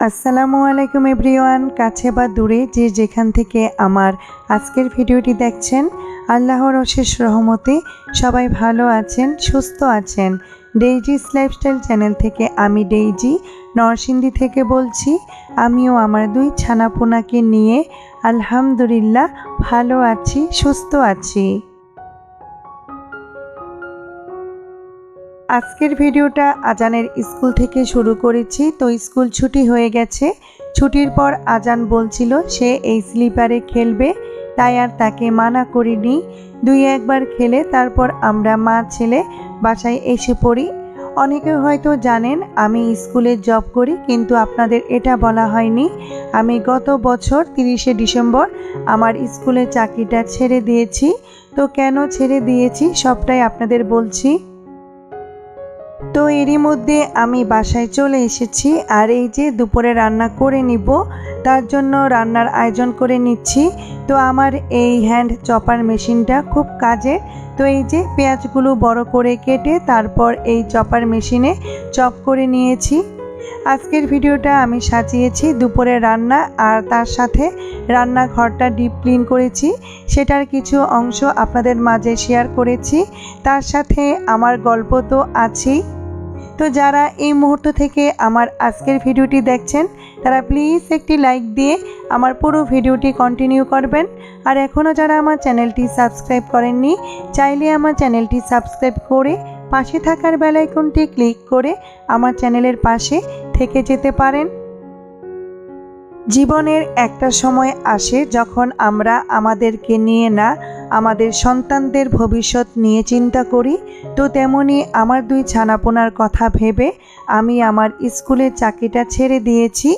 আসসালামু আলাইকুম এভরিওয়ান। কাছে বা দূরে যে যেখান থেকে আমার আজকের ভিডিওটি দেখছেন, আল্লাহর অশেষ রহমতে সবাই ভালো আছেন, সুস্থ আছেন। ডেইজিস লাইফস্টাইল চ্যানেল থেকে আমি ডেইজি নরসিংদী থেকে বলছি। আমিও আমার দুই ছানাপোনাকে নিয়ে আলহামদুলিল্লাহ ভালো আছি, সুস্থ আছি। আজকের ভিডিওটা আজানের স্কুল থেকে শুরু করেছি। তো স্কুল ছুটি হয়ে গেছে। ছুটির পর আজান বলছিল সে এই স্লিপারে খেলবে, তাই আর তাকে মানা করিনি। দুই একবার খেলে তারপর আমরা মা ছেলে বাসায় এসে পড়ি। অনেকে হয়তো জানেন আমি স্কুলে জব করি, কিন্তু আপনাদের এটা বলা হয়নি। আমি গত বছর 30শে ডিসেম্বর আমার স্কুলের চাকরিটা ছেড়ে দিয়েছি। তো কেন ছেড়ে দিয়েছি সবটাই আপনাদের বলছি। তো এরই মধ্যে আমি বাসায় চলে এসেছি, আর এই যে দুপুরে রান্না করে নিব, তার জন্য রান্নার আয়োজন করে নিচ্ছি। তো আমার এই হ্যান্ড চপার মেশিনটা খুব কাজের। তো এই যে পেঁয়াজগুলো বড় করে কেটে তারপর এই চপার মেশিনে চপ করে নিয়েছি। আজকের ভিডিওটা আমি সাজিয়েছি দুপুরে রান্না, আর তার সাথে রান্নাঘরটা ডিপ ক্লিন করেছি, সেটার কিছু অংশ আপনাদের মাঝে শেয়ার করেছি। তার সাথে আমার গল্প তো আছেই। তো যারা এই মুহূর্ত থেকে আমার আজকের ভিডিওটি দেখছেন, তারা প্লিজ একটি লাইক দিয়ে আমার পুরো ভিডিওটি কন্টিনিউ করবেন। আর এখনও যারা আমার চ্যানেলটি সাবস্ক্রাইব করেননি, চাইলে আমার চ্যানেলটি সাবস্ক্রাইব করে পাশে থাকার বেল আইকনটি ক্লিক করে আমার চ্যানেলের পাশে থেকে যেতে পারেন। জীবনের একটা সময় আসে যখন আমরা আমাদেরকে নিয়ে না, আমাদের সন্তানদের ভবিষ্যৎ নিয়ে চিন্তা করি। তো তেমনি আমার দুই ছানাপোনার কথা ভেবে আমি আমার স্কুলের চাকরিটা ছেড়ে দিয়েছি।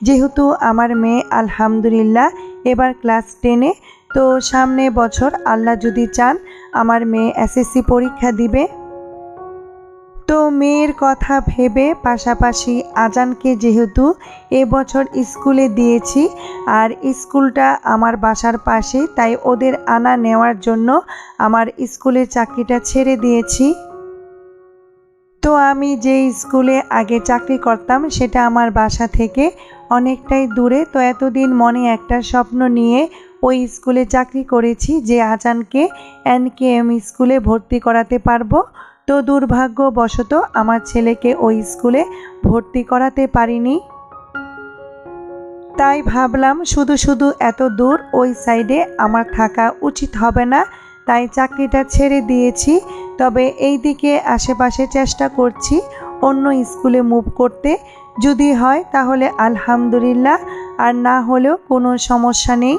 যেহেতু আমার মেয়ে আলহামদুলিল্লাহ এবার ক্লাস 10-এ। তো সামনে বছর আল্লাহ যদি চান আমার মেয়ে এসএসসি পরীক্ষা দিবে। তো মেয়ের কথা ভেবে পাশাপাশি আজানকে যেহেতু এবছর স্কুলে দিয়েছি, আর স্কুলটা আমার বাসার পাশে, তাই ওদের আনা নেওয়ার জন্য আমার স্কুলের চাকরিটা ছেড়ে দিয়েছি। তো আমি যে স্কুলে আগে চাকরি করতাম সেটা আমার বাসা থেকে অনেকটাই দূরে। তো এতদিন মনে একটা স্বপ্ন নিয়ে ওই স্কুলে চাকরি করেছি যে আজানকে NKM স্কুলে ভর্তি করাতে পারবো। তো দুর্ভাগ্যবশত আমার ছেলেকে ওই স্কুলে ভর্তি করাতে পারিনি। তাই ভাবলাম শুধু শুধু এত দূর ওই সাইডে আমার থাকা উচিত হবে না, তাই চাকরিটা ছেড়ে দিয়েছি। তবে এই দিকে আশেপাশে চেষ্টা করছি অন্য স্কুলে মুভ করতে। যদি হয় তাহলে আলহামদুলিল্লাহ, আর না হলেও কোনো সমস্যা নেই।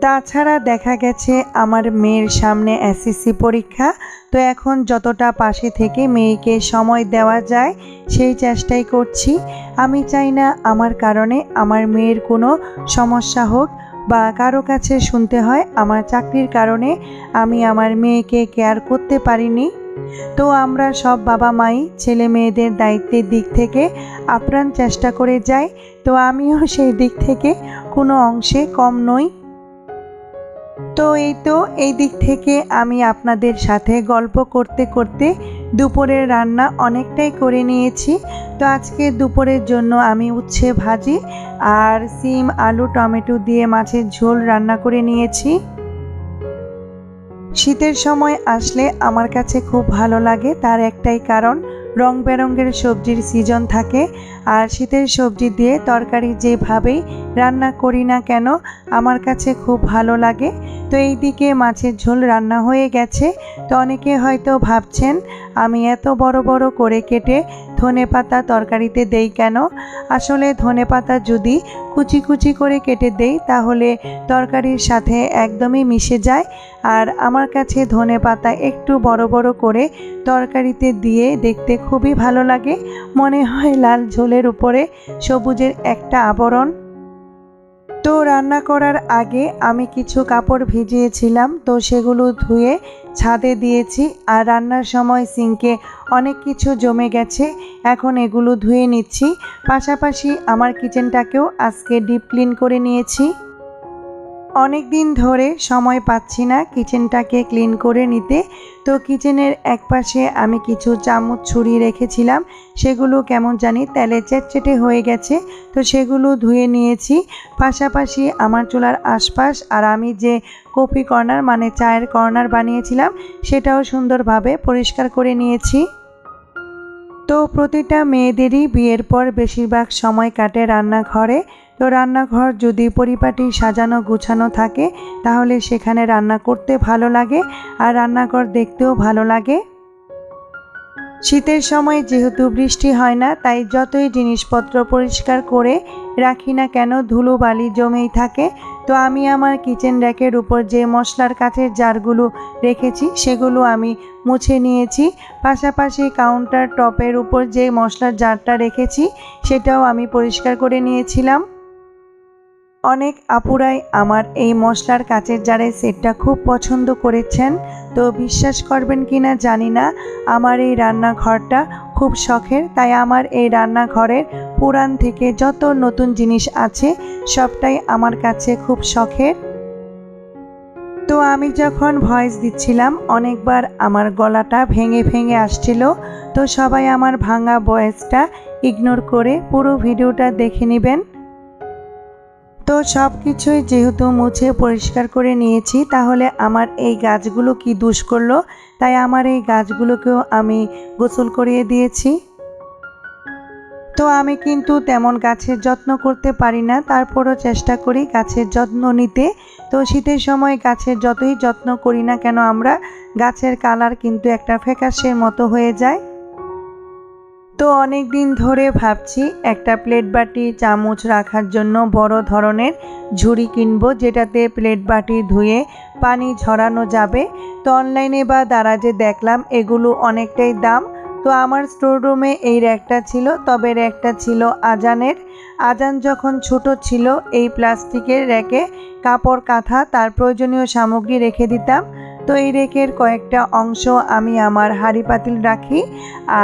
তাছাড়া দেখা গেছে আমার মেয়ের সামনে এসএসসি পরীক্ষা। তো এখন যতটা পাশে থেকে মেয়েকে সময় দেওয়া যায় সেই চেষ্টাই করছি। আমি চাই না আমার কারণে আমার মেয়ের কোনো সমস্যা হোক বা কারো কাছে শুনতে হয় আমার চাকরির কারণে আমি আমার মেয়েকে কেয়ার করতে পারিনি। তো আমরা সব বাবা মাই ছেলে মেয়েদের দায়িত্বের দিক থেকে আপ্রাণ চেষ্টা করে যাই। তো আমিও সেই দিক থেকে কোনো অংশে কম নই। তো এই দিক থেকে আমি আপনাদের সাথে গল্প করতে করতে দুপুরের রান্না অনেকটাই করে নিয়েছি। তো আজকে দুপুরের জন্য আমি উচ্ছে ভাজি আর সিম আলু টমেটো দিয়ে মাছের ঝোল রান্না করে নিয়েছি। শীতের সময় আসলে আমার কাছে খুব ভালো লাগে, তার একটাই কারণ রং বেরঙের সবজির সিজন থাকে। আর শীতের সবজি দিয়ে তরকারি যেভাবেই রান্না করি না কেন আমার কাছে খুব ভালো লাগে। তো এইদিকে মাছের ঝোল রান্না হয়ে গেছে। তো অনেকে হয়তো ভাবছেন আমি এত বড় বড় করে কেটে ধনেপাতা তরকারিতে দেই কেন। আসলে ধনেপাতা যদি কুচি কুচি করে কেটে দেই তাহলে তরকারির সাথে একদমই মিশে যায়। আর আমার কাছে ধনেপাতা একটু বড় বড় করে তরকারিতে দিয়ে দেখতে খুবই ভালো লাগে। মনে হয় লাল ঝোলের উপরে সবুজের একটা আবরণ। তো রান্না করার আগে আমি কিছু কাপড় ভিজিয়েছিলাম, তো সেগুলো ধুয়ে ছাদে দিয়েছি। আর রান্নার সময় সিঙ্কে অনেক কিছু জমে গেছে, এখন এগুলো ধুয়ে নিচ্ছি। পাশাপাশি আমার কিচেনটাকেও আজকে ডিপ ক্লিন করে নিয়েছি। অনেক দিন ধরে সময় পাচ্ছি না কিচেনটাকে ক্লিন করে নিতে। তো কিচেনের একপাশে আমি কিছু চামচ ছুরি রেখেছিলাম, সেগুলো কেমন জানি তেলে চেটচেটে হয়ে গেছে। তো সেগুলো ধুয়ে নিয়েছি। পাশাপাশি আমার চুলার আশপাশ আর আমি যে কফি কর্নার মানে চায়ের কর্নার বানিয়েছিলাম সেটাও সুন্দরভাবে পরিষ্কার করে নিয়েছি। তো প্রতিটা মেয়েদেরই বিয়ের পর বেশিরভাগ সময় কাটে রান্নাঘরে। তো রান্নাঘর যদি পরিপাটি সাজানো গুছানো থাকে তাহলে সেখানে রান্না করতে ভালো লাগে আর রান্নাঘর দেখতেও ভালো লাগে। শীতের সময় যেহেতু বৃষ্টি হয় না, তাই যতই জিনিসপত্র পরিষ্কার করে রাখি না কেন ধুলোবালি জমেই থাকে। তো আমি আমার কিচেন র্যাকের উপর যে মশলার কাঠের জারগুলো রেখেছি সেগুলো আমি মুছে নিয়েছি। পাশাপাশি কাউন্টার টপের উপর যে মশলার জারটা রেখেছি সেটাও আমি পরিষ্কার করে নিয়েছিলাম। অনেক আপুরাই আমার এই মশলার কাচের জারের সেটটা খুব পছন্দ করেছেন। তো বিশ্বাস করবেন কিনা জানি না, আমার এই রান্নাঘরটা খুব শখের। তাই আমার এই রান্নাঘরের পুরান থেকে যত নতুন জিনিস আছে সবটাই আমার কাছে খুব শখের। তো আমি যখন ভয়েস দিচ্ছিলাম অনেকবার আমার গলাটা ভেঙে ভেঙে আসছিল। তো সবাই আমার ভাঙা ভয়েসটা ইগনোর করে পুরো ভিডিওটা দেখে নেবেন। তো সব কিছুই যেহেতু মুছে পরিষ্কার করে নিয়েছি, তাহলে আমার এই গাছগুলো কি দোষ করলো, তাই আমার এই গাছগুলোকেও আমি গোসল করিয়ে দিয়েছি। তো আমি কিন্তু তেমন গাছের যত্ন করতে পারি না, তারপরও চেষ্টা করি গাছের যত্ন নিতে। তো শীতের সময় গাছের যতই যত্ন করি না কেন আমরা, গাছের কালার কিন্তু একটা ফ্যাকাশের মতো হয়ে যায়। তো অনেক দিন ধরে ভাবছি একটা প্লেট বাটি চামচ রাখার জন্য বড় ধরনের ঝুড়ি কিনবো, যেটাতে প্লেট বাটি ধুয়ে পানি ঝরানো যাবে। তো অনলাইনে বা দারাজে দেখলাম এগুলো অনেকটাই দাম। তো আমার স্টোর রুমে এই র্যাকটা ছিল, তবে র্যাকটা ছিল আজানের। আজান যখন ছোট ছিল এই প্লাস্টিকের র্যাকে কাপড় কাঁথা তার প্রয়োজনীয় সামগ্রী রেখে দিতাম। তো এই রেকের কয়েকটা অংশ আমি আমার হাঁড়ি পাতিল রাখি,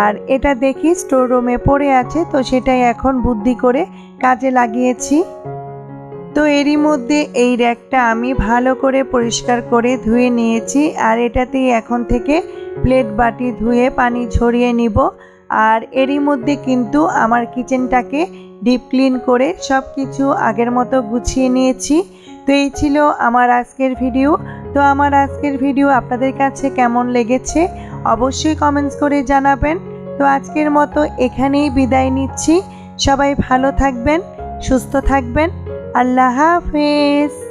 আর এটা দেখি স্টোর রুমে পড়ে আছে, তো সেটাই এখন বুদ্ধি করে কাজে লাগিয়েছি। তো এরই মধ্যে এই র্যাকটা আমি ভালো করে পরিষ্কার করে ধুয়ে নিয়েছি, আর এটাতেই এখন থেকে প্লেট বাটি ধুয়ে পানি ঝরিয়ে নিব। আর এরই মধ্যে কিন্তু আমার কিচেনটাকে ডিপ ক্লিন করে সব কিছু আগের মতো গুছিয়ে নিয়েছি। তো এই ছিল আমার আজকের ভিডিও। তো আমার আজকের ভিডিও আপনাদের কাছে কেমন লেগেছে অবশ্যই কমেন্টস করে জানাবেন। তো আজকের মতো এখানেই বিদায় নিচ্ছি। সবাই ভালো থাকবেন, সুস্থ থাকবেন। আল্লাহ হাফেজ।